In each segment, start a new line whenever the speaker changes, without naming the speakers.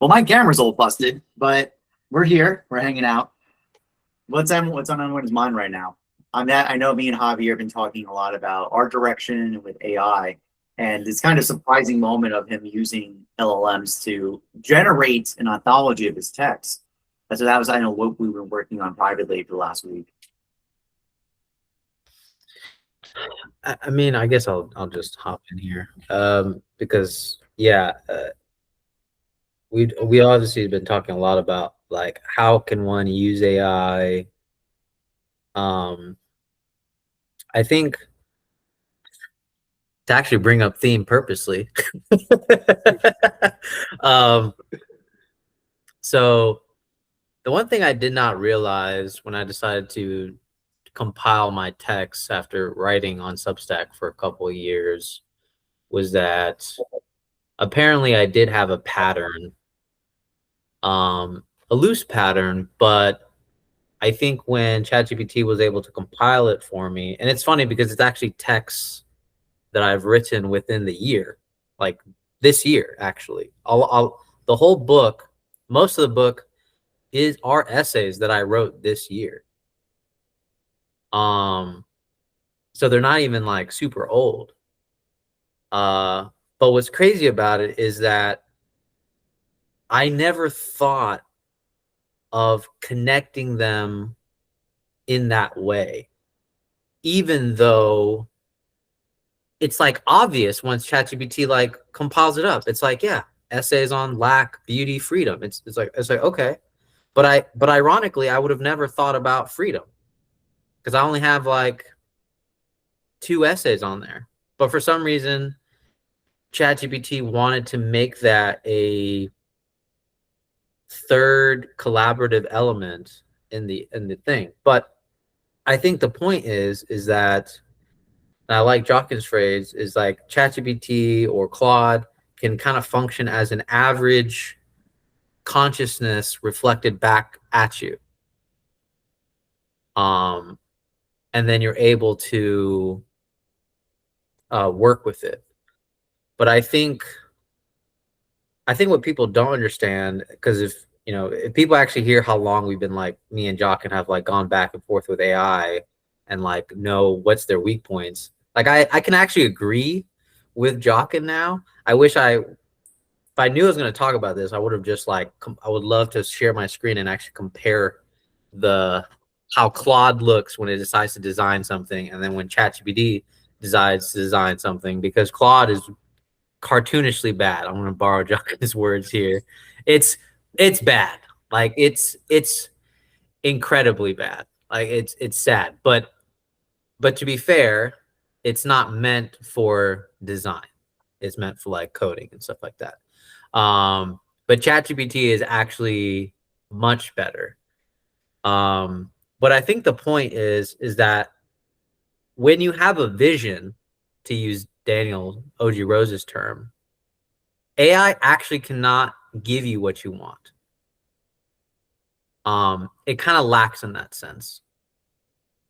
Well, my camera's all busted, but we're here. We're hanging out. What's on everyone's mind right now? I know me and Javier have been talking a lot about art direction with AI, and it's kind of surprising moment of him using LLMs to generate an anthology of his text. So that was, I know, what we were working on privately for the last week.
I mean, I guess I'll just hop in here because yeah, we obviously have been talking a lot about like how can one use AI. I think to actually bring up theme purposely. um, so the one thing I did not realize when I decided to compile my texts after writing on Substack for a couple of years was that apparently I did have a pattern, a loose pattern, but I think when ChatGPT was able to compile it for me, and it's funny because it's actually texts that I've written within the year, like this year, actually. The whole book, most of the book are essays that I wrote this year. So they're not even like super old. But what's crazy about it is that I never thought of connecting them in that way, even though it's like obvious once ChatGPT like compiles it up. It's like, yeah, essays on lack, beauty, freedom. It's like okay. But ironically, I would have never thought about freedom because I only have like 2 essays on there. But for some reason, ChatGPT wanted to make that a third collaborative element in the thing. But I think the point is that, and I like Jockin's phrase, is like ChatGPT or Claude can kind of function as an average consciousness reflected back at you. And then you're able to work with it. But I think what people don't understand, because if people actually hear how long we've been like me and Jockin have like gone back and forth with AI and like know what's their weak points. Like I can actually agree with Jockin now. If I knew I was going to talk about this, I would have just like, I would love to share my screen and actually compare how Claude looks when it decides to design something, and then when ChatGPT decides to design something, because Claude is cartoonishly bad. I'm going to borrow Jockin's words here. It's bad. Like it's incredibly bad. Like it's sad. But to be fair, it's not meant for design. It's meant for like coding and stuff like that. But ChatGPT is actually much better. But I think the point is that when you have a vision, to use Daniel O.G. Rose's term, AI actually cannot give you what you want. It kind of lacks in that sense.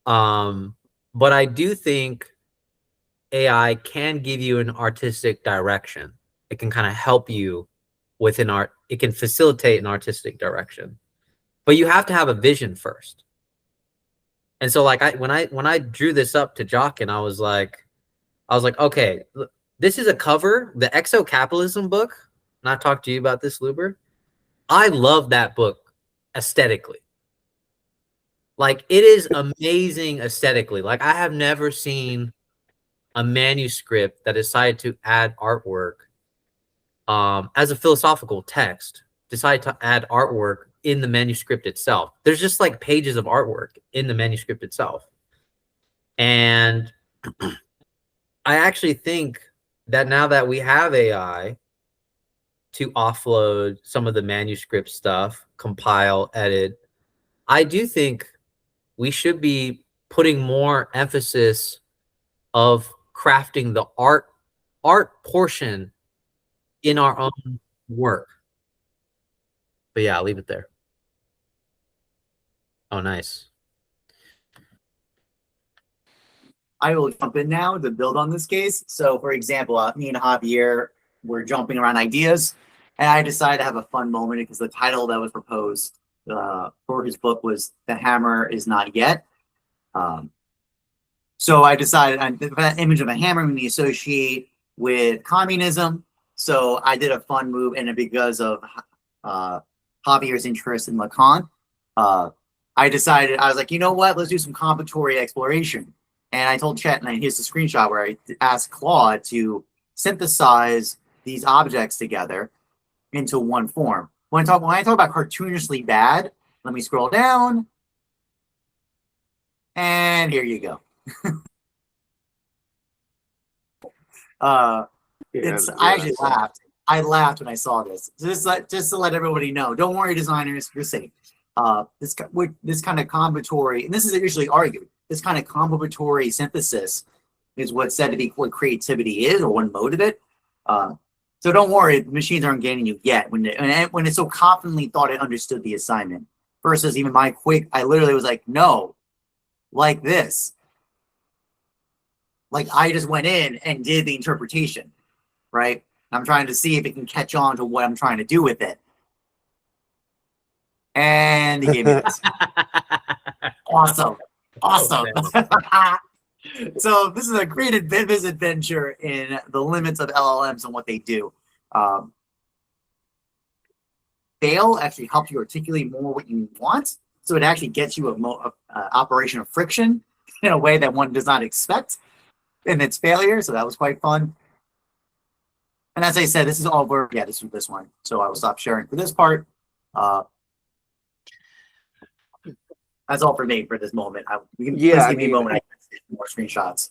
But I do think AI can give you an artistic direction. It can kind of help you with an art. It can facilitate an artistic direction, but you have to have a vision first. And so like when I drew this up to Jockin, I was like, okay, this is a cover, the Exo-Capitalism book. And I've talked to you about this, Luber. I love that book aesthetically. Like it is amazing aesthetically. Like I have never seen a manuscript that decided to add artwork as a philosophical text, decide to add artwork in the manuscript itself. There's just like pages of artwork in the manuscript itself. And I actually think that now that we have AI to offload some of the manuscript stuff, compile, edit, I do think we should be putting more emphasis of crafting the art portion in our own work. But yeah, I'll leave it there. Oh, nice.
I will jump in now to build on this case. So, for example, me and Javier were jumping around ideas. And I decided to have a fun moment because the title that was proposed for his book was "The Hammer Is Not Yet." Um, so I decided the image of a hammer we associate with communism. So I did a fun move, and because of Javier's interest in Lacan, I decided I was like, you know what? Let's do some combinatory exploration. And I told Chet, and here's the screenshot where I asked Claude to synthesize these objects together into one form. When I talk about cartoonishly bad, let me scroll down, and here you go. I actually laughed. I laughed when I saw this. Just to let everybody know. Don't worry, designers, you're safe. This kind of combinatory, and this is usually argued. This kind of combinatory synthesis is what's said to be what creativity is, or one mode of it. So don't worry, the machines aren't getting you yet. When it so confidently thought it understood the assignment, versus even my quick, I literally was like, no, like this. Like I just went in and did the interpretation, right? I'm trying to see if it can catch on to what I'm trying to do with it. And he gave me this. Awesome. So this is a great adventure in the limits of LLMs and what they do. Fail actually helps you articulate more what you want. So it actually gets you a operation of friction in a way that one does not expect in its failure. So that was quite fun. And as I said, this is all work. Yeah, this is this one. So I will stop sharing for this part. That's all for me for this moment. Please give me a moment. I can see more screenshots.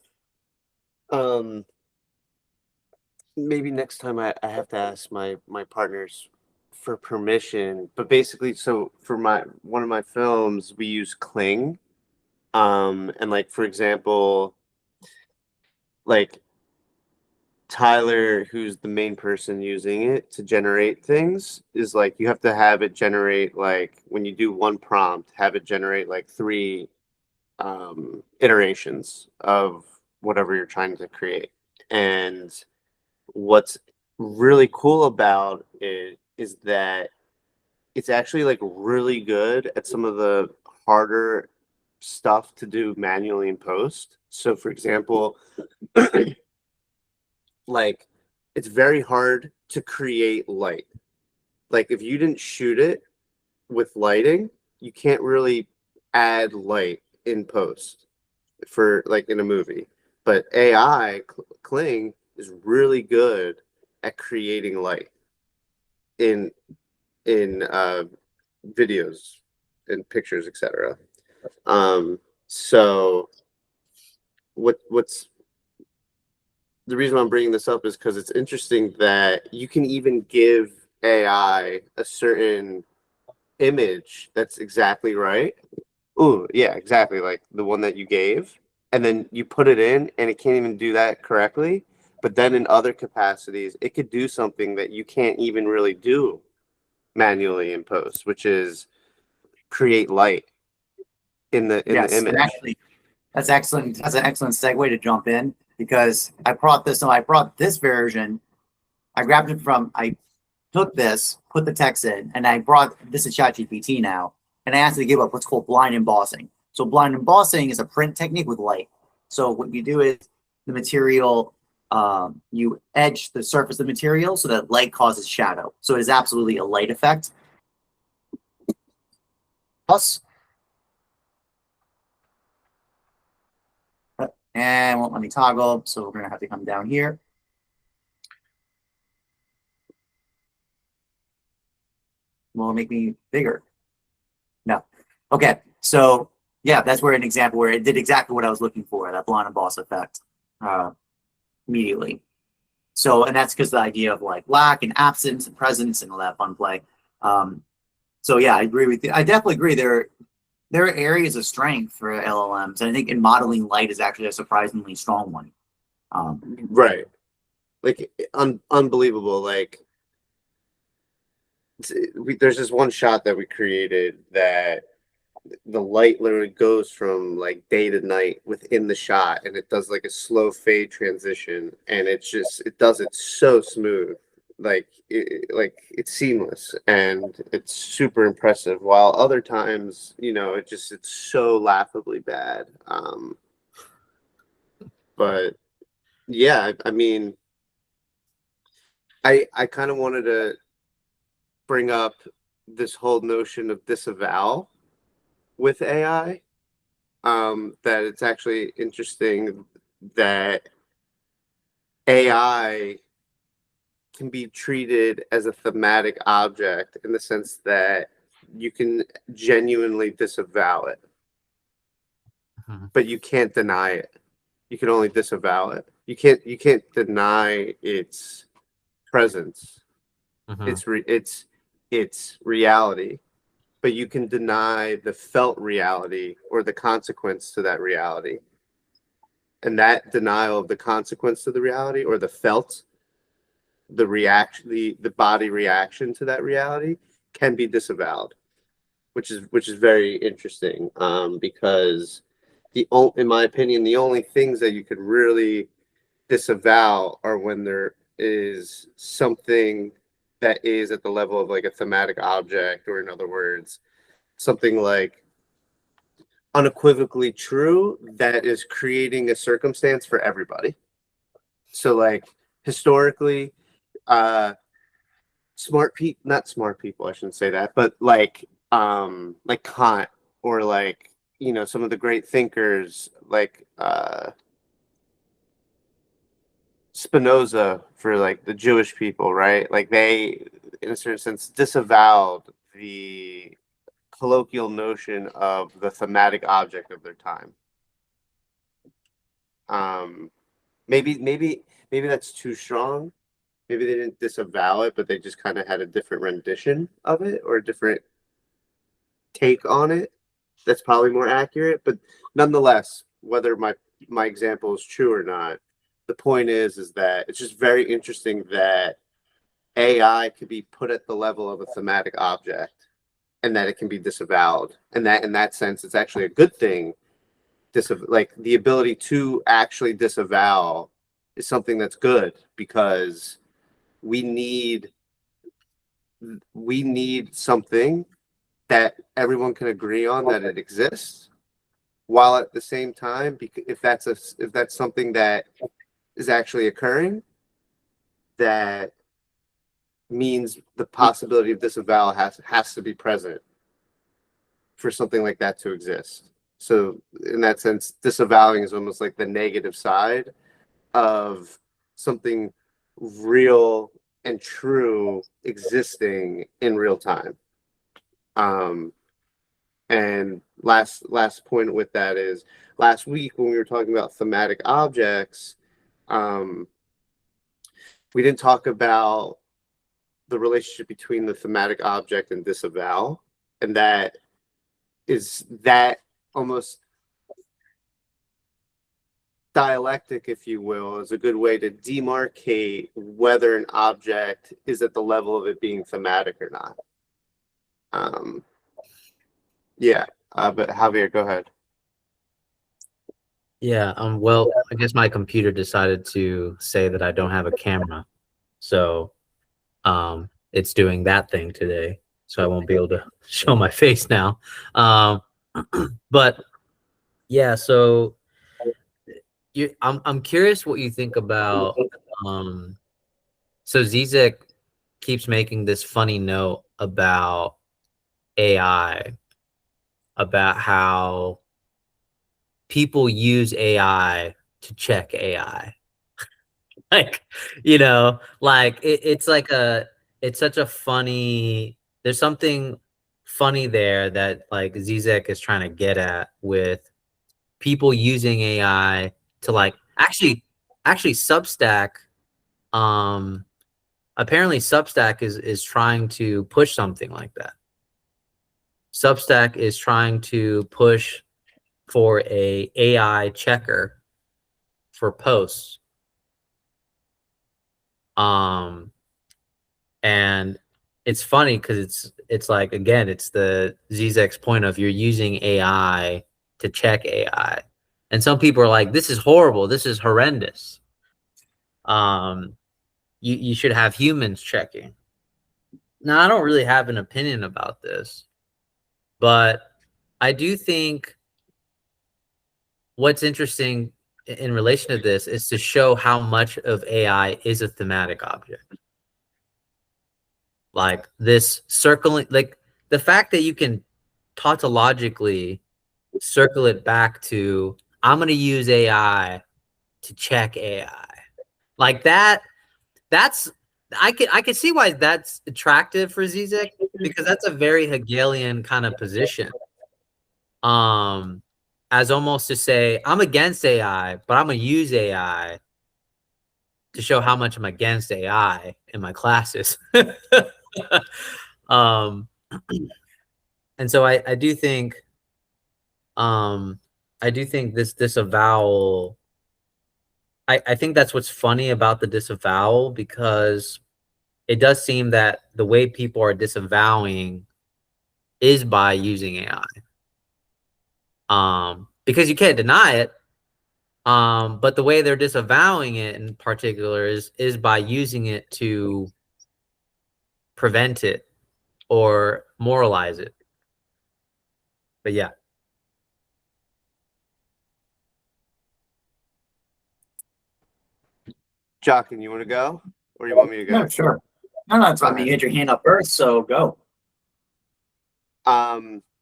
Maybe next time I have to ask my partners for permission. But basically, so for one of my films, we use Kling. And like, for example, like Tyler, who's the main person using it to generate things, is like you have to have it generate, like when you do one prompt, have it generate like 3 iterations of whatever you're trying to create. And what's really cool about it is that it's actually like really good at some of the harder stuff to do manually in post. So for example, like it's very hard to create light. Like if you didn't shoot it with lighting, you can't really add light in post for like in a movie. But AI Kling is really good at creating light in videos and pictures, etc. So what's the reason I'm bringing this up is because it's interesting that you can even give AI a certain image that's exactly right. Oh, yeah, exactly. Like the one that you gave. And then you put it in and it can't even do that correctly. But then in other capacities, it could do something that you can't even really do manually in post, which is create light in the image.
And actually, that's excellent. That's an excellent segue to jump in because I brought this version. I took this, put the text in, and I brought this to ChatGPT now, and I asked it to give up what's called blind embossing. So blind embossing is a print technique with light. So what you do is the material, you edge the surface of the material so that light causes shadow. So it is absolutely a light effect. Plus, and won't let me toggle, so we're gonna have to come down here. Will it make me bigger? No. Okay, so yeah, that's where an example where it did exactly what I was looking for, that blind emboss effect, immediately. So, and that's because the idea of like lack and absence and presence and all that fun play. So yeah, I agree with you. I definitely agree. There are areas of strength for LLMs, and I think in modeling light is actually a surprisingly strong one.
Right, like unbelievable. Like there's this one shot that we created that the light literally goes from like day to night within the shot, and it does like a slow fade transition, and it does it so smooth. like it's seamless and it's super impressive, while other times, you know, it's so laughably bad. But yeah, I mean, I kind of wanted to bring up this whole notion of disavowal with AI. That it's actually interesting that AI can be treated as a thematic object in the sense that you can genuinely disavow it,
Mhm.
but you can't deny it. You can only disavow it. You can't deny its presence,
Mhm.
its reality, but you can deny the felt reality or the consequence to that reality. And that denial of the consequence to the reality or the felt, the reaction, the body reaction to that reality can be disavowed, which is very interesting, because in my opinion, the only things that you could really disavow are when there is something that is at the level of like a thematic object, or in other words, something like unequivocally true that is creating a circumstance for everybody. So like historically, not smart people, I shouldn't say that, but like Kant, or like, you know, some of the great thinkers like Spinoza for like the Jewish people, right? Like they, in a certain sense, disavowed the colloquial notion of the thematic object of their time. Um, maybe that's too strong. Maybe they didn't disavow it, but they just kind of had a different rendition of it, or a different take on it. That's probably more accurate. But nonetheless, whether my example is true or not, the point is that it's just very interesting that AI could be put at the level of a thematic object, and that it can be disavowed, and that in that sense, it's actually a good thing. Like the ability to actually disavow is something that's good, because we need we need something that everyone can agree on that it exists, while at the same time, if that's something that is actually occurring, that means the possibility of disavowal has to be present for something like that to exist. So in that sense, disavowing is almost like the negative side of something real and true existing in real time. And last point with that is, last week when we were talking about thematic objects, we didn't talk about the relationship between the thematic object and disavow, and that almost dialectic, if you will, is a good way to demarcate whether an object is at the level of it being thematic or not. Yeah, but Javier, go ahead.
Yeah, well, I guess my computer decided to say that I don't have a camera. So it's doing that thing today. So I won't be able to show my face now. But yeah, so I'm curious what you think about so Zizek keeps making this funny note about AI, about how people use AI to check AI. Like, you know, like it's such a funny, there's something funny there that like Zizek is trying to get at with people using AI to like actually Substack, um apparently Substack is trying to push something like that. Substack is trying to push for a AI checker for posts. And it's funny because it's like, again, it's the Zizek's point of you're using AI to check AI. And some people are like, this is horrible, this is horrendous. you should have humans checking. Now, I don't really have an opinion about this, but I do think what's interesting in relation to this is to show how much of AI is a thematic object. Like this circling, like the fact that you can tautologically circle it back to, I'm going to use AI to check AI. Like that's, I can see why that's attractive for Zizek, because that's a very Hegelian kind of position. As almost to say, I'm against AI, but I'm going to use AI to show how much I'm against AI in my classes. And so I do think this disavowal, I think that's what's funny about the disavowal, because it does seem that the way people are disavowing is by using AI. Because you can't deny it. But the way they're disavowing it in particular is by using it to prevent it or moralize it. But yeah.
Jockin, you want to go, or you want me to go?
No, sure. No, it's fine. You had your hand up first, so go.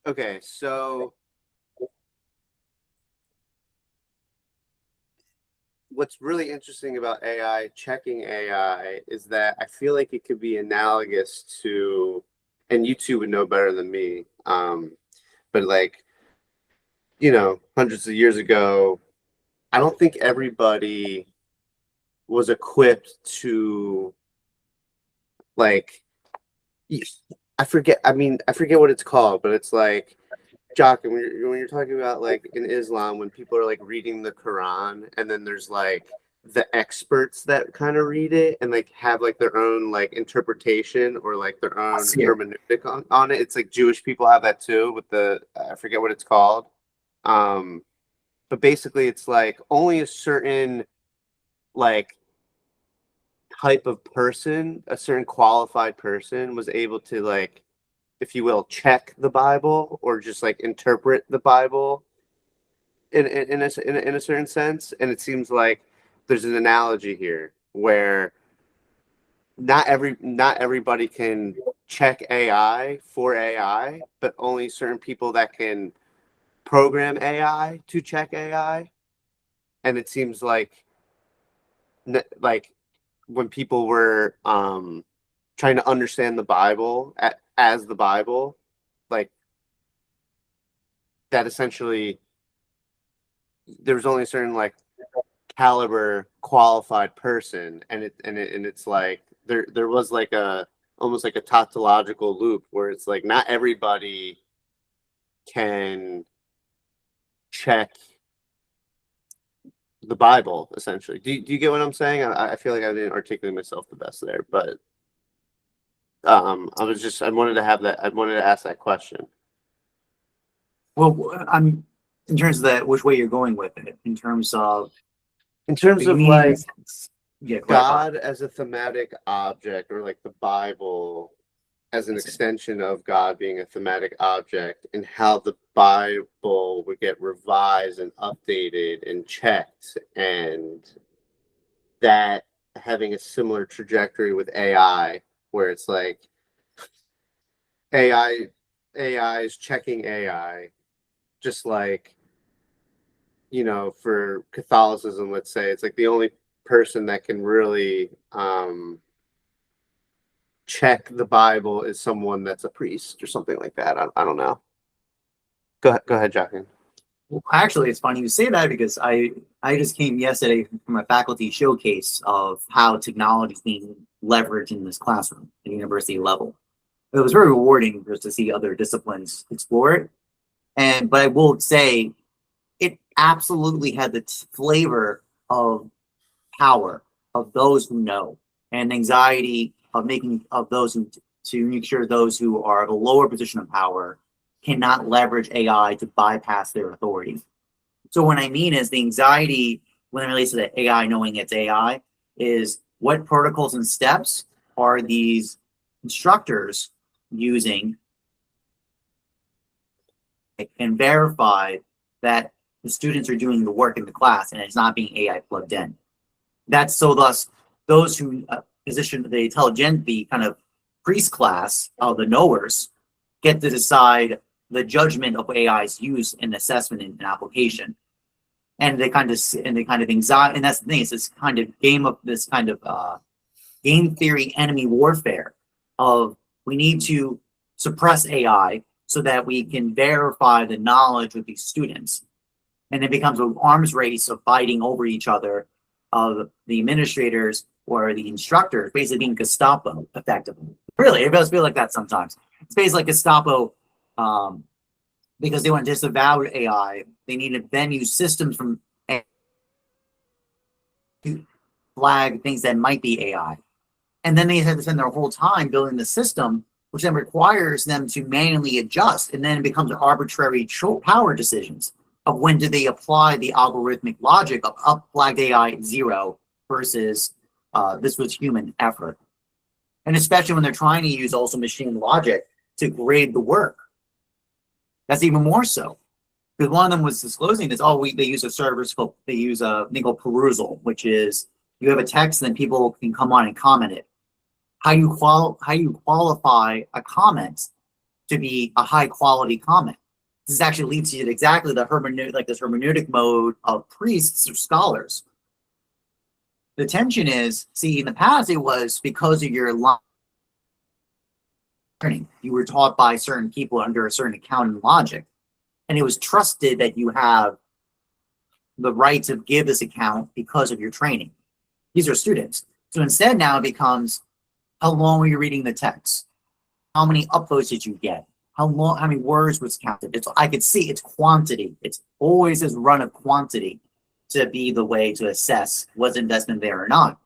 Okay, so what's really interesting about AI, checking AI, is that I feel like it could be analogous to, and you two would know better than me, but like, hundreds of years ago, I don't think everybody was equipped to, like, I forget what it's called, but it's like, Jock, when you're talking about like in Islam, when people are like reading the Quran, and then there's like the experts that kind of read it and like have like their own like interpretation or like their own hermeneutic on it. It's like Jewish people have that too with the I forget what it's called. But basically it's like only a certain like type of person, a certain qualified person was able to, like, if you will, check the Bible or just like interpret the Bible in a certain sense. And it seems like there's an analogy here where not everybody can check AI for AI, but only certain people that can program AI to check AI. And it seems like when people were trying to understand the Bible as the Bible, like that essentially there was only a certain like caliber qualified person, and it's like there was like a almost like a tautological loop where it's like not everybody can check the Bible essentially. Do you get what I'm saying? I feel like I didn't articulate myself the best there, but I wanted to ask that question.
Well, I'm in terms of that, which way you're going with it, in terms of
like God
ahead.
as a thematic object, or like the Bible as an extension of God being a thematic object, and how the Bible would get revised and updated and checked, and that having a similar trajectory with AI, where it's like AI is checking AI, just like, for Catholicism, let's say, it's like the only person that can really check the Bible is someone that's a priest or something like that. I don't know. Go ahead, Jockin.
Well, actually, it's funny you say that, because I just came yesterday from a faculty showcase of how technology is being leveraged in this classroom at university level. It was very rewarding just to see other disciplines explore it. But I will say it absolutely had the flavor of power of those who know, and anxiety of those who, to make sure those who are at a lower position of power cannot leverage AI to bypass their authority. So what I mean is the anxiety when it relates to the AI knowing it's AI is what protocols and steps are these instructors using, and verify that the students are doing the work in the class and it's not being AI plugged in. That's so thus those who position the kind of priest class of the knowers get to decide the judgment of AI's use in assessment and application. And they kind of anxiety, and that's the thing, it's this kind of game theory enemy warfare of we need to suppress AI so that we can verify the knowledge of these students. And it becomes an arms race of fighting over each other, of the administrators or the instructors basically being Gestapo effectively. Really, it does feel like that sometimes. It's basically like Gestapo, because they want to disavow AI, they need to then use systems from AI to flag things that might be AI. And then they have to spend their whole time building the system, which then requires them to manually adjust. And then it becomes arbitrary power decisions of when do they apply the algorithmic logic of up flagged AI 0 versus this was human effort. And especially when they're trying to use also machine logic to grade the work. That's even more so. Because one of them was disclosing this, they use a service called, they use a thing called perusal, which is you have a text and then people can come on and comment it. How you qualify a comment to be a high quality comment. This actually leads you to exactly the hermeneutic mode of priests or scholars. The tension is, see, in the past it was because of your learning. You were taught by certain people under a certain accounting logic. And it was trusted that you have the right to give this account because of your training. These are students. So instead now it becomes, how long were you reading the text? How many upvotes did you get? How many words was counted? I could see it's quantity. It's always this run of quantity to be the way to assess was investment there or not.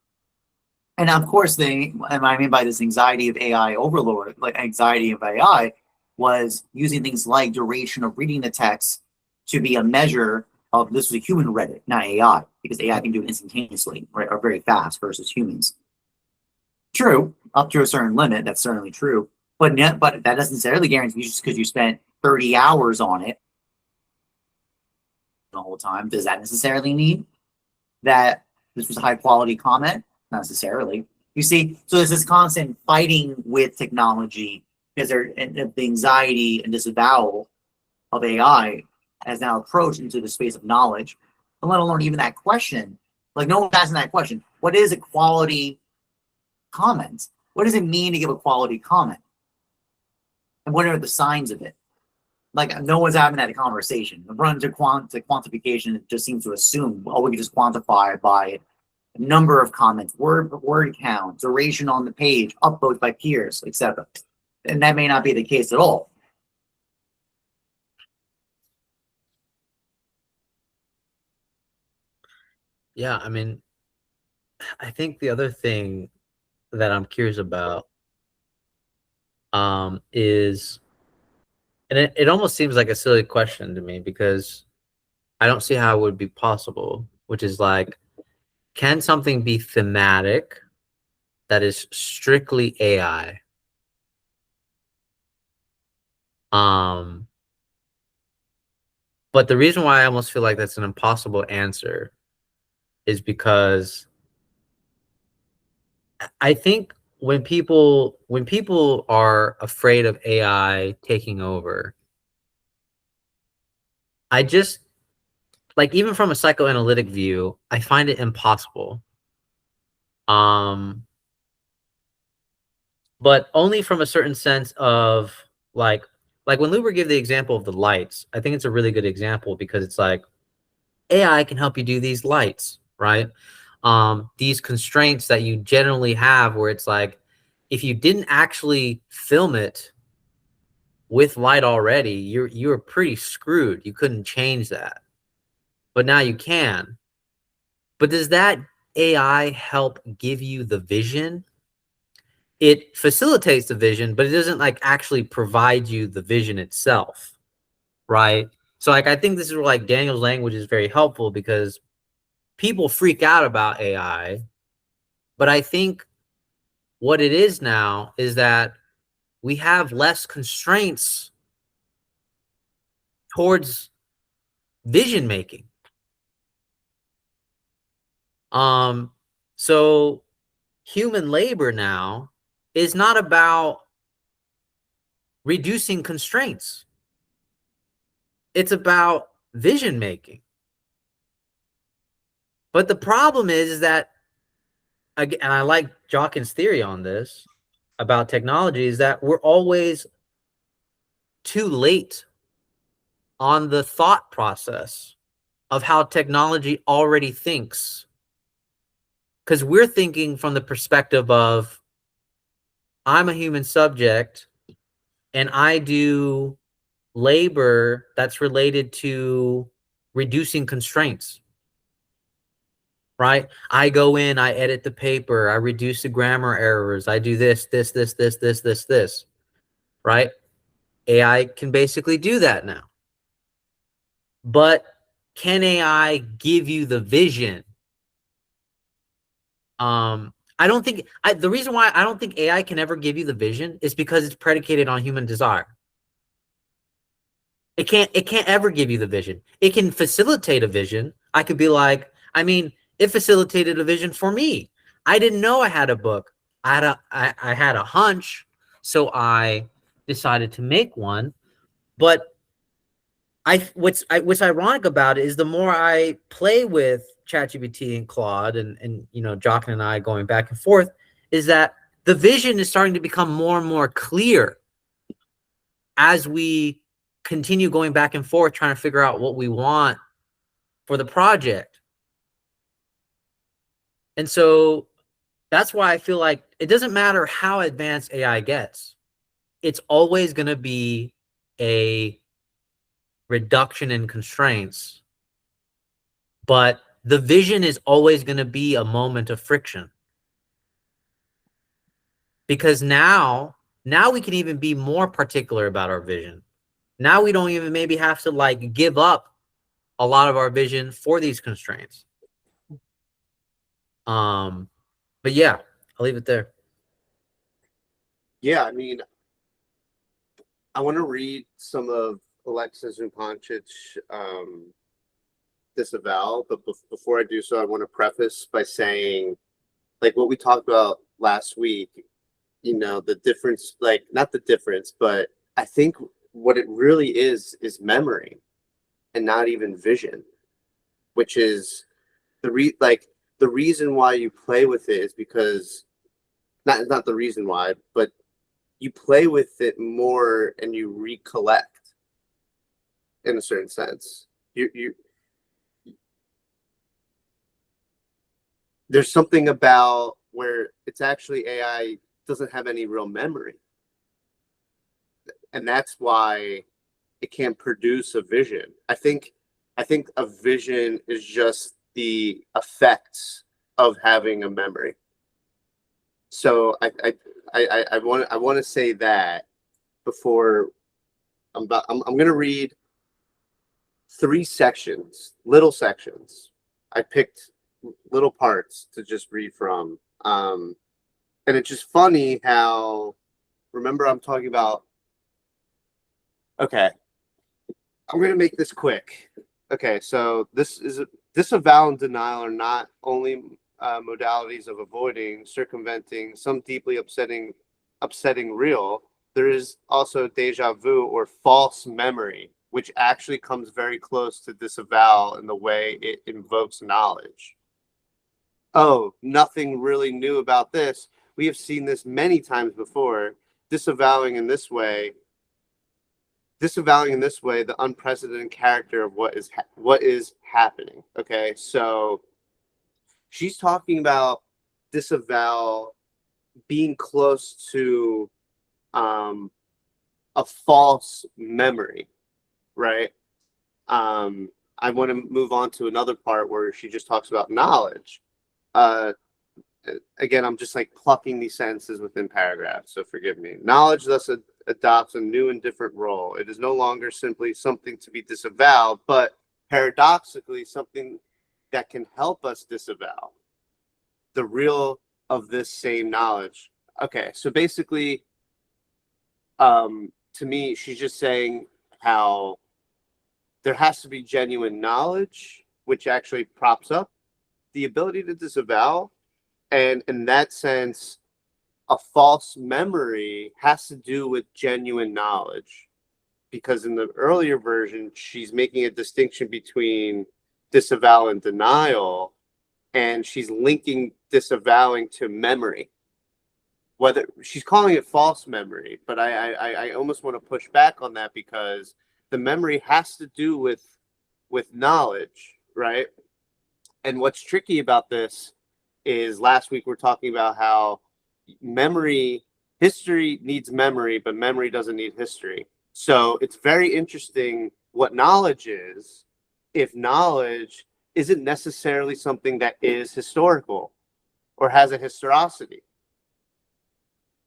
And of course, and I mean by this anxiety of AI overload, like anxiety of AI, was using things like duration of reading the text to be a measure of this was a human read it, not AI, because AI can do it instantaneously, right, or very fast versus humans. True, up to a certain limit, that's certainly true. But that doesn't necessarily guarantee just because you spent 30 hours on it the whole time. Does that necessarily mean that this was a high quality comment? Not necessarily. You see, so there's this constant fighting with technology because the anxiety and disavowal of AI has now approached into the space of knowledge, and let alone even that question. Like no one's asking that question. What is a quality comment? What does it mean to give a quality comment? And what are the signs of it? Like no one's having that conversation. The run to quantification, it just seems to assume, well, we can just quantify it by number of comments, word count, duration on the page, upvotes by peers, etc. And that may not be the case at all.
Yeah, I mean, I think the other thing that I'm curious about is, and it almost seems like a silly question to me because I don't see how it would be possible, which is like, can something be thematic that is strictly AI? But the reason why I almost feel like that's an impossible answer is because I think when people are afraid of AI taking over, I just, like, even from a psychoanalytic view, I find it impossible. But only from a certain sense of like when Luber gave the example of the lights, I think it's a really good example because it's like AI can help you do these lights, right? These constraints that you generally have where it's like, if you didn't actually film it with light already, you're pretty screwed. You couldn't change that. But now you can. But does that AI help give you the vision? It facilitates the vision, but it doesn't like actually provide you the vision itself, right? So like, I think this is where like Daniel's language is very helpful because people freak out about AI But I think what it is now is that we have less constraints towards vision making. So human labor now is not about reducing constraints. It's about vision making. But the problem is that, and I like Jockin's theory on this about technology, is that we're always too late on the thought process of how technology already thinks. Because we're thinking from the perspective of, I'm a human subject and I do labor that's related to reducing constraints, right? I go in, I edit the paper, I reduce the grammar errors, I do this, right? AI can basically do that now. But can AI give you the vision? I don't think the reason why I don't think AI can ever give you the vision is because it's predicated on human desire. It can't ever give you the vision. It can facilitate a vision. I could be like, I mean, it facilitated a vision for me. I didn't know I had a book. I had a hunch, so I decided to make one. But what's ironic about it is the more I play with ChatGPT and Claude and you know, Jockin and I going back and forth, is that the vision is starting to become more and more clear as we continue going back and forth trying to figure out what we want for the project. And so that's why I feel like it doesn't matter how advanced AI gets. It's always going to be a reduction in constraints, but the vision is always going to be a moment of friction. Because now we can even be more particular about our vision. Now we don't even maybe have to like give up a lot of our vision for these constraints. But yeah, I'll leave it there.
Yeah, I mean, I want to read some of Alexis Zupancic's Disavowal, but before I do so, I want to preface by saying, like what we talked about last week, you know, the difference, like not the difference, but I think what it really is memory and not even vision, which is the reason why you play with it is because not the reason why, but you play with it more and you recollect in a certain sense. You there's something about where it's actually AI doesn't have any real memory. And that's why it can't produce a vision. I think a vision is just the effects of having a memory. So I want to say that before I'm going to read 3 sections, little sections. I picked little parts to just read from. And it's just funny how, remember I'm talking about, okay, I'm going to make this quick. Okay, so disavowal and denial are not only modalities of avoiding, circumventing some deeply upsetting real. There is also deja vu or false memory, which actually comes very close to disavowal in the way it invokes knowledge. Oh, nothing really new about this. We have seen this many times before. Disavowing in this way the unprecedented character of what is happening. Okay, so she's talking about disavowal being close to a false memory, right? I want to move on to another part where she just talks about knowledge. Again, I'm just like plucking these sentences within paragraphs, so forgive me. Knowledge thus adopts a new and different role. It is no longer simply something to be disavowed, but paradoxically something that can help us disavow. The real of this same knowledge. Okay, so basically, to me, she's just saying how there has to be genuine knowledge, which actually props up the ability to disavow. And in that sense, a false memory has to do with genuine knowledge. Because in the earlier version, she's making a distinction between disavowal and denial, and she's linking disavowing to memory. Whether she's calling it false memory, but I almost want to push back on that, because the memory has to do with knowledge, right? And what's tricky about this is last week we're talking about how history needs memory, but memory doesn't need history. So it's very interesting what knowledge is, if knowledge isn't necessarily something that is historical or has a historicity.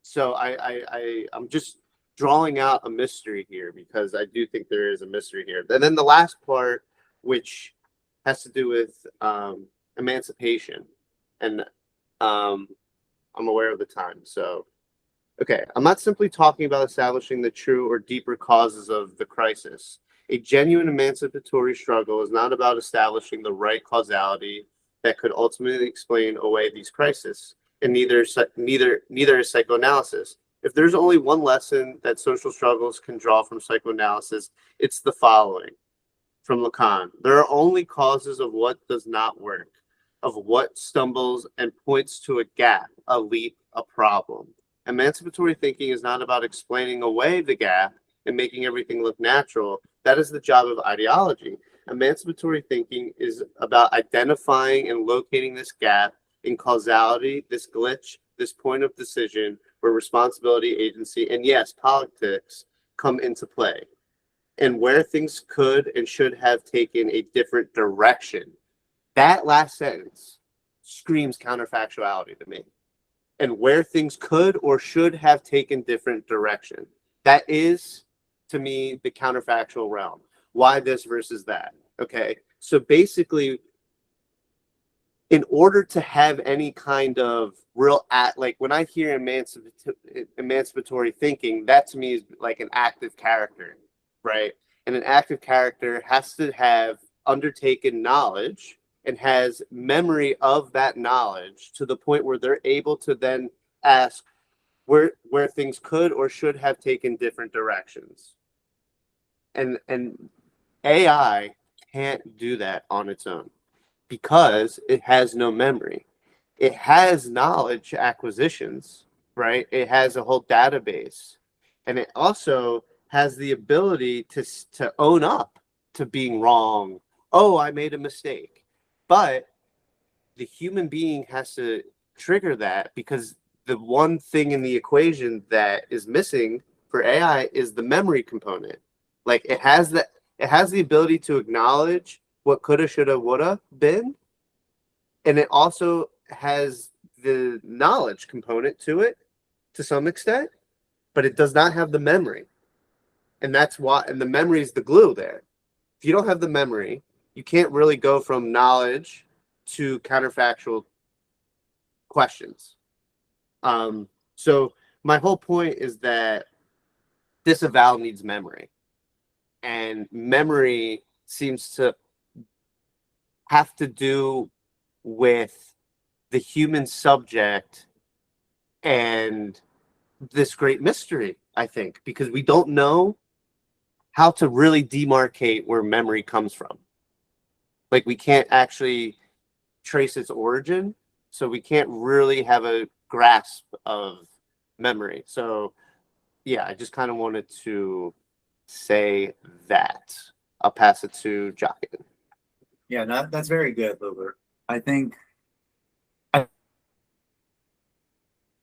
So I'm just drawing out a mystery here, because I do think there is a mystery here. And then the last part, which has to do with emancipation, and I'm aware of the time. So, okay, I'm not simply talking about establishing the true or deeper causes of the crisis. A genuine emancipatory struggle is not about establishing the right causality that could ultimately explain away these crises, and neither is psychoanalysis. If there's only one lesson that social struggles can draw from psychoanalysis, it's the following. From Lacan: there are only causes of what does not work, of what stumbles and points to a gap, a leap, a problem. Emancipatory thinking is not about explaining away the gap and making everything look natural. That is the job of ideology. Emancipatory thinking is about identifying and locating this gap in causality, this glitch, this point of decision where responsibility, agency, and yes, politics come into play, and where things could and should have taken a different direction. That last sentence screams counterfactuality to me. And where things could or should have taken different direction. That is, to me, the counterfactual realm. Why this versus that? Okay, so basically, in order to have any kind of real like when I hear emancipatory thinking, that to me is like an active character, right? And an active character has to have undertaken knowledge and has memory of that knowledge to the point where they're able to then ask where things could or should have taken different directions. And AI can't do that on its own, because it has no memory. It has knowledge acquisitions, right? It has a whole database, and it also has the ability to own up to being wrong. Oh, I made a mistake. But the human being has to trigger that, because the one thing in the equation that is missing for AI is the memory component. Like it has the ability to acknowledge what coulda, shoulda, woulda been, and it also has the knowledge component to it to some extent, but it does not have the memory. And that's why, and the memory is the glue there. If you don't have the memory, you can't really go from knowledge to counterfactual questions. So my whole point is that disavowal needs memory, and memory seems to have to do with the human subject and this great mystery, I think, because we don't know how to really demarcate where memory comes from. Like we can't actually trace its origin, so we can't really have a grasp of memory. So yeah, I just kind of wanted to say that. I'll pass it to Jochen.
Yeah, that's very good, Luber. I think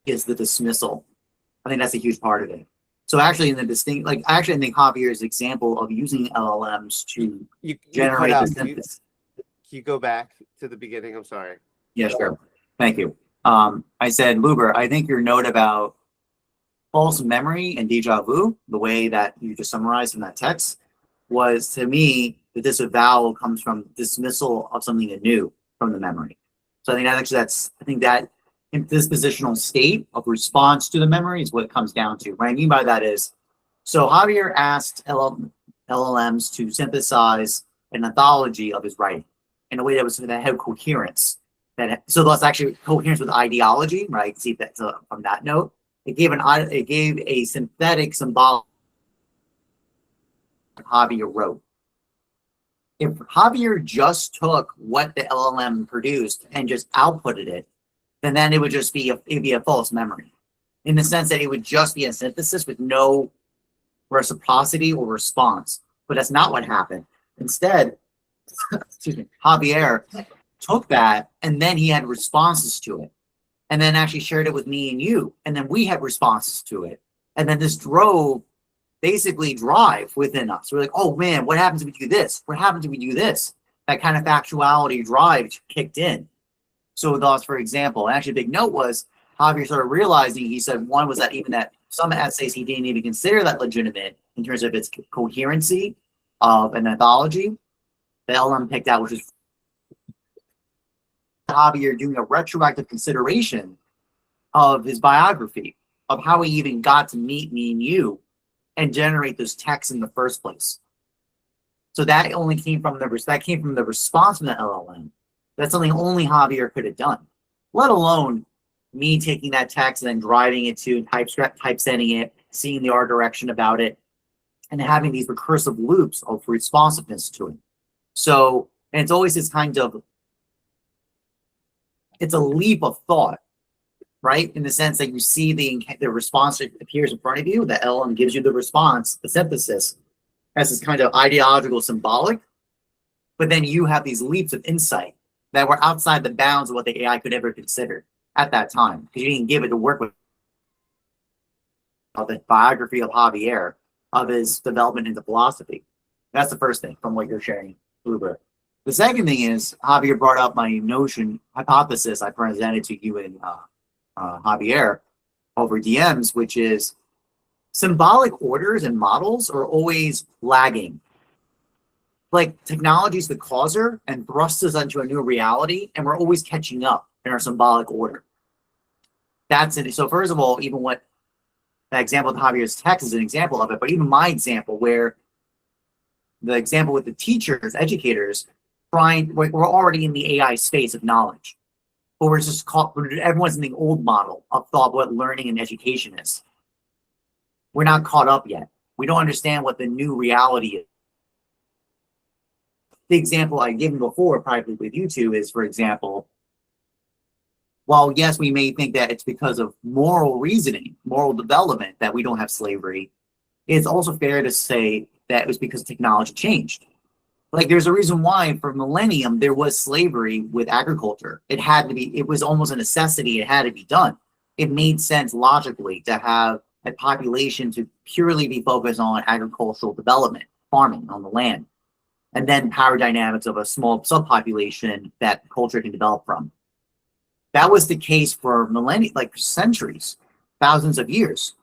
is the dismissal. I think that's a huge part of it. So actually, in the distinct, like I actually think Javier's example of using LLMs to generate the synthesis.
Can you go back to the beginning? I'm sorry.
Yeah, sure. Thank you. I said, Luber, I think your note about false memory and deja vu, the way that you just summarized in that text, was to me, the disavowal comes from dismissal of something anew from the memory. So I think that actually I think that dispositional state of response to the memory is what it comes down to. What I mean by that is, so Javier asked LLMs to synthesize an anthology of his writing in a way that had coherence. So that's actually coherence with ideology, right? See that from that note. It gave a synthetic symbolic Javier wrote. If Javier just took what the LLM produced and just outputted it, then it would just be a false memory, in the sense that it would just be a synthesis with no reciprocity or response. But that's not what happened. Instead, excuse me, Javier took that and then he had responses to it, and then actually shared it with me and you, and then we had responses to it, and then this drove basically drive within us. We're like, oh man, what happens if we do this? What happens if we do this? That kind of factuality drive kicked in. So thus, for example, actually a big note was Javier started realizing, he said one was that even that some essays he didn't even consider that legitimate in terms of its coherency of an anthology. The LM picked out, which is Javier doing a retroactive consideration of his biography, of how he even got to meet me and you and generate those texts in the first place. So that only came from the response from the LLM. That's something only Javier could have done, let alone me taking that text and then driving it to typesetting it, seeing the art direction about it, and having these recursive loops of responsiveness to it. So, and it's always this kind of, it's a leap of thought, right? In the sense that you see the response that appears in front of you, the LM gives you the response, the synthesis, as this kind of ideological symbolic, but then you have these leaps of insight that were outside the bounds of what the AI could ever consider at that time, because you didn't give it to work with the biography of Javier, of his development into philosophy. That's the first thing from what you're sharing, Uber. The second thing is Javier brought up my notion, hypothesis I presented to you and Javier over DMs, which is symbolic orders and models are always lagging. Like technology is the causer and thrusts us into a new reality, and we're always catching up in our symbolic order. That's it. So first of all, even what that example of Javier's text is an example of it, but even my example, where the example with the teachers, educators, we're already in the AI space of knowledge, but we're just everyone's in the old model of thought what learning and education is. We're not caught up yet. We don't understand what the new reality is. The example I've given before, probably with you two, is, for example, while yes, we may think that it's because of moral reasoning, moral development that we don't have slavery, it's also fair to say that it was because technology changed. Like there's a reason why for millennium there was slavery with agriculture. It had to be, it was almost a necessity, it had to be done. It made sense logically to have a population to purely be focused on agricultural development, farming on the land, and then power dynamics of a small subpopulation that culture can develop from. That was the case for millennia, like centuries, thousands of years.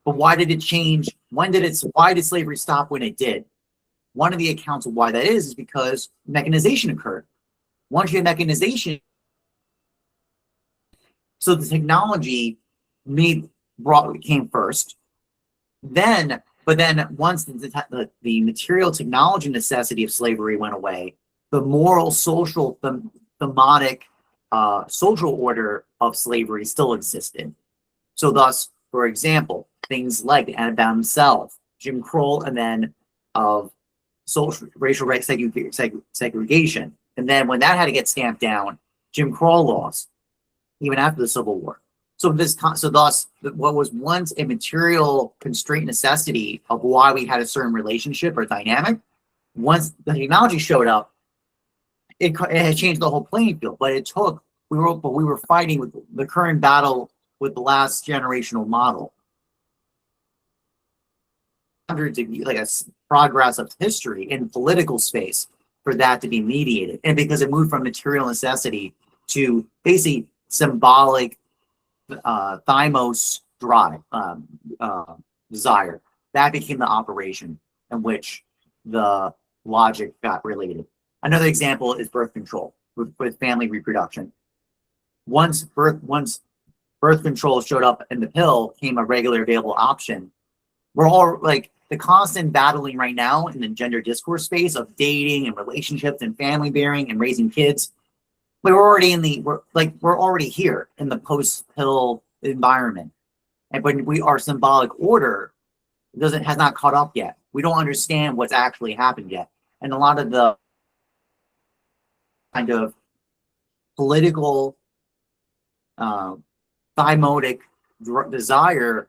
But why did it change? Why did slavery stop when it did? One of the accounts of why that is because mechanization occurred. Once you have mechanization, so the technology came first. But then once the material technology necessity of slavery went away, the moral, social, thematic, social order of slavery still existed. So thus, for example, things like the Annabelle himself, Jim Crow, and then of social racial segregation. And then when that had to get stamped down, Jim Crow laws, even after the Civil War. So thus, what was once a material constraint necessity of why we had a certain relationship or dynamic, once the technology showed up, it had changed the whole playing field. But we were fighting with the current battle with the last generational model. Like a progress of history in political space for that to be mediated, and because it moved from material necessity to basically symbolic thymos drive desire, that became the operation in which the logic got related. Another example is birth control with family reproduction. once birth control showed up and the pill became a regular available option, we're all like the constant battling right now in the gender discourse space of dating and relationships and family bearing and raising kids. We're already here in the post pill environment, and when our symbolic order has not caught up yet. We don't understand what's actually happened yet, and a lot of the kind of political thymotic desire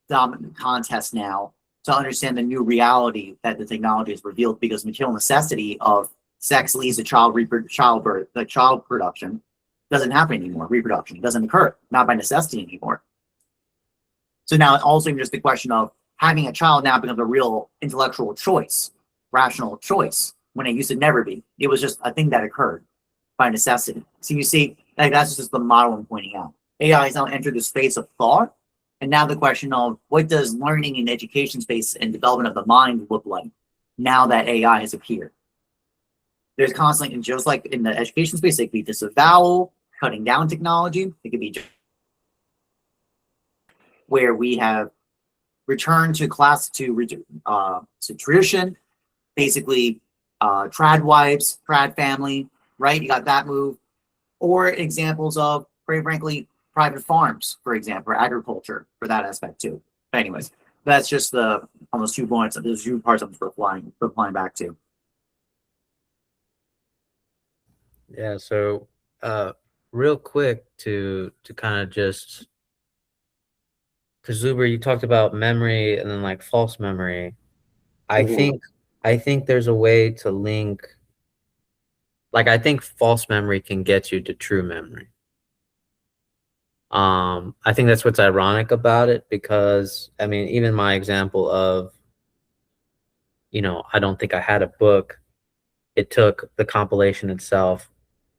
dominant contest now to understand the new reality that the technology has revealed, because material necessity of sex leads to child production doesn't happen anymore. Reproduction doesn't occur, not by necessity anymore. So now it's also just the question of having a child now becomes a real intellectual choice, rational choice, when it used to never be. It was just a thing that occurred by necessity. So you see, like, that's just the model I'm pointing out. AI has now entered the space of thought, and now the question of what does learning in education space and development of the mind look like now that AI has appeared? There's constantly, and just like in the education space, it could be disavowal, cutting down technology. It could be where we have returned to class to tradition, basically trad wives, trad family, right? You got that move, or examples of, very frankly, private farms, for example, or agriculture for that aspect too. But anyways, that's just the almost 2 points. Those 2 parts I'm replying back to.
Yeah. So, real quick to kind of just, because Zuber, you talked about memory and then like false memory. I think there's a way to link. Like, I think false memory can get you to true memory. I think that's what's ironic about it, because I mean, even my example of, I don't think I had a book. It took the compilation itself.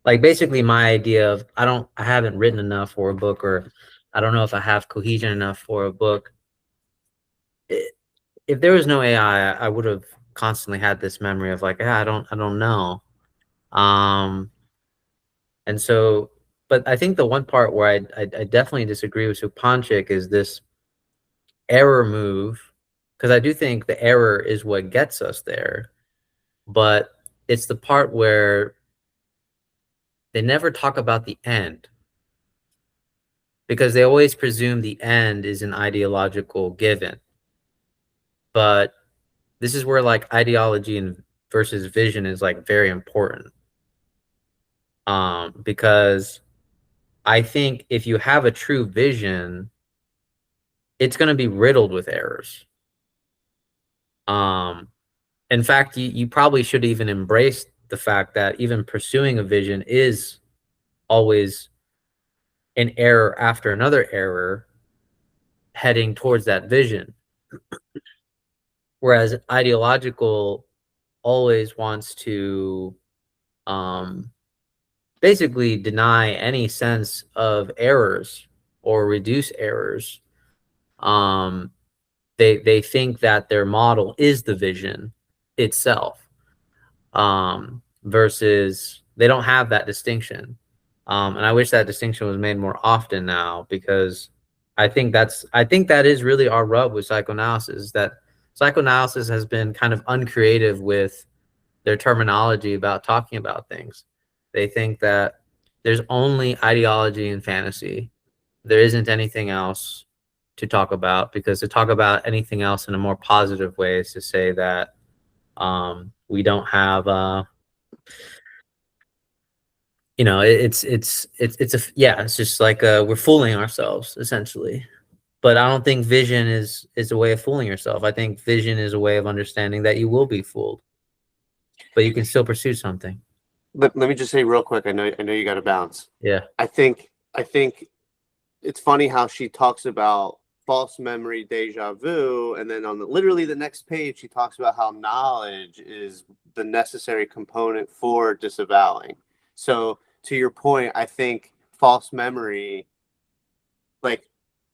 Like, basically my idea of I haven't written enough for a book, or I don't know if I have cohesion enough for a book. If there was no AI, I would have constantly had this memory of like, I don't know. And so, but I think the one part where I definitely disagree with Supanchik is this error move, because I do think the error is what gets us there, but it's the part where they never talk about the end, because they always presume the end is an ideological given. But this is where like ideology and versus vision is like very important. Because I think if you have a true vision, it's going to be riddled with errors. In fact, you probably should even embrace the fact that even pursuing a vision is always an error after another error heading towards that vision. Whereas ideological always wants to basically deny any sense of errors or reduce errors. They think that their model is the vision itself, versus they don't have that distinction. And I wish that distinction was made more often now, because I think that is really our rub with psychoanalysis, that psychoanalysis has been kind of uncreative with their terminology about talking about things. They think that there's only ideology and fantasy. There isn't anything else to talk about, because to talk about anything else in a more positive way is to say that we don't have it's just like we're fooling ourselves essentially. But I don't think vision is a way of fooling yourself. I think vision is a way of understanding that you will be fooled, but you can still pursue something.
Let me just say real quick. I know you got to bounce.
Yeah.
I think it's funny how she talks about false memory, deja vu, and then on literally the next page, she talks about how knowledge is the necessary component for disavowing. So to your point, I think false memory, like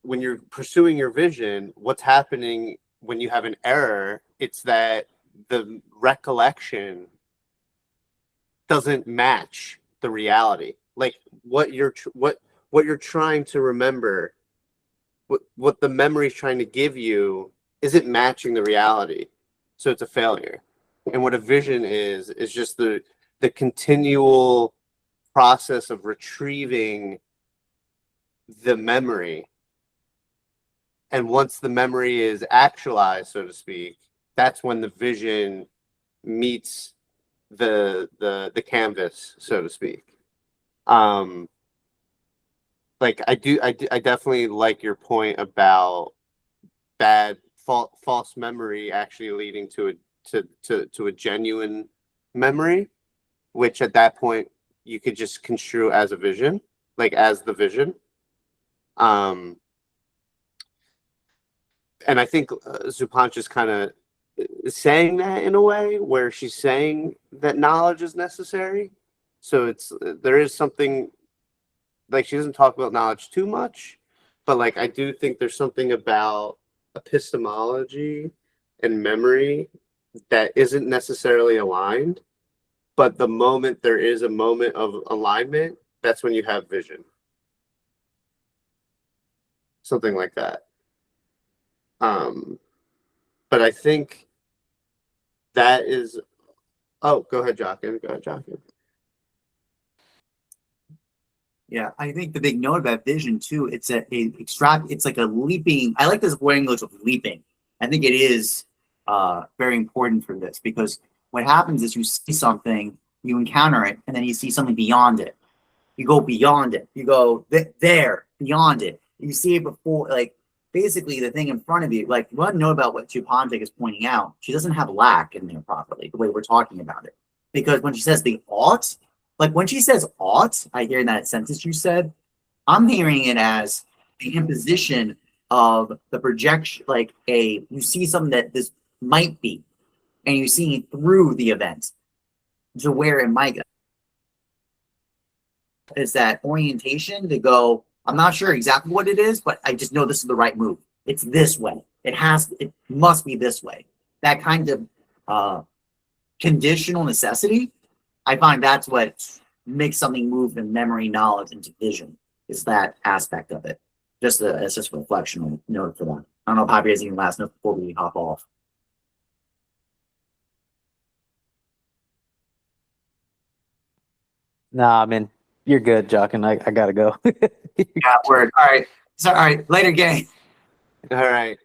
when you're pursuing your vision, what's happening when you have an error? It's that the recollection doesn't match the reality. Like what you're trying to remember, what the memory's trying to give you isn't matching the reality, so it's a failure. And what a vision is just the continual process of retrieving the memory. And once the memory is actualized, so to speak, that's when the vision meets the canvas, so to speak. Like I definitely like your point about false memory actually leading to a genuine memory, which at that point you could just construe as a vision, like as the vision. And I think Zupanch is kind of saying that in a way where she's saying that knowledge is necessary. So there is something, like, she doesn't talk about knowledge too much, but like I do think there's something about epistemology and memory that isn't necessarily aligned. But the moment there is a moment of alignment, that's when you have vision. Something like that. But I think that is. Oh, go ahead, Jochen.
Yeah, I think the big note about vision too, it's like a leaping. I like this language of leaping. I think it is very important for this, because what happens is you see something, you encounter it, and then you see something beyond it. You go beyond it. You go there, beyond it. You see it before, like basically the thing in front of you. Like, you want to know about what Chupantik is pointing out. She doesn't have lack in there properly, the way we're talking about it. Because when she says the ought, like when she says ought, I hear in that sentence you said, I'm hearing it as the imposition of the projection, like you see something that this might be, and you see through the event to where it might go. Is that orientation to go, I'm not sure exactly what it is, but I just know this is the right move. It's this way. It must be this way. That kind of conditional necessity, I find that's what makes something move from memory, knowledge into vision. Is that aspect of it. It's just a reflectional note for that. I don't know if Javier has any last note before we hop off.
Nah, man, you're good, Jock, and I gotta go.
Yeah, word. All right. So, all right. Later, gang.
All right.